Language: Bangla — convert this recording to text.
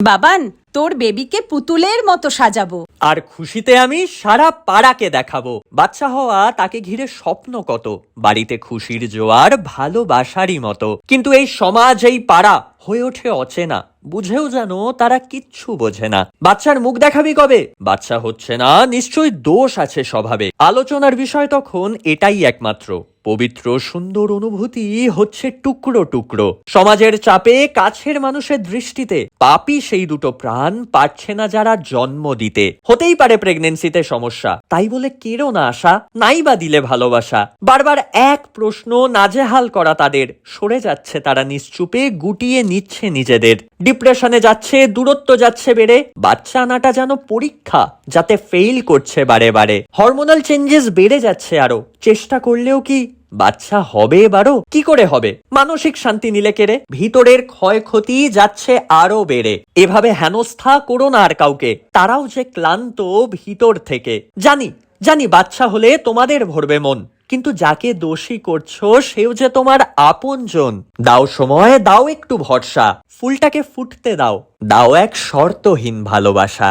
বাবান, তোর বেবিকে পুতুলের মতো সাজাবো। আর খুশিতে আমি সারা পাড়াকে দেখাবো। বাচ্চা হওয়া তাকে ঘিরে স্বপ্ন কত, বাড়িতে খুশির জোয়ার ভালোবাসারই মতো। কিন্তু এই সমাজ, এই পাড়া হয়ে ওঠে অচেনা, বুঝেও জানো তারা কিচ্ছু বোঝে না। বাচ্চার মুখ দেখাবি কবে? বাচ্চা হচ্ছে না, নিশ্চয়ই দোষ আছে স্বভাবে। আলোচনার বিষয় তখন এটাই একমাত্র। পবিত্র সুন্দর অনুভূতি হচ্ছে টুকরো টুকরো। সমাজের চাপে, কাছের মানুষের দৃষ্টিতে পাপী সেই দুটো প্রাণ পারছে না যারা জন্ম দিতে। হতেই পারে প্রেগনেন্সিতে সমস্যা, তাই বলে কেড়ো না আশা, নাই বা দিলে ভালোবাসা। বারবার এক প্রশ্ন নাজেহাল করা তাদের, সরে যাচ্ছে তারা নিশ্চুপে, গুটিয়ে নিচ্ছে নিজেদের। ডিপ্রেশনে যাচ্ছে, দূরত্ব যাচ্ছে বেড়ে। বাচ্চা আনাটা যেন পরীক্ষা, যাতে ফেইল করছে বারে বারে। হরমোনাল চেঞ্জেস বেড়ে যাচ্ছে আরো, চেষ্টা করলেও কি বাচ্চা হবে এবারও? কি করে হবে? মানসিক শান্তি নিলে কেড়ে, ভিতরের ক্ষয়ক্ষতি যাচ্ছে আরো বেড়ে। এভাবে হেনস্থা করো না আর কাউকে, তারাও যে ক্লান্ত ভিতর থেকে। জানি জানি বাচ্চা হলে তোমাদের ভরবে মন, কিন্তু যাকে দোষী করছো সেও যে তোমার আপনজন। দাও সময়, দাও একটু ভরসা, ফুলটাকে ফুটতে দাও, দাও এক শর্তহীন ভালোবাসা।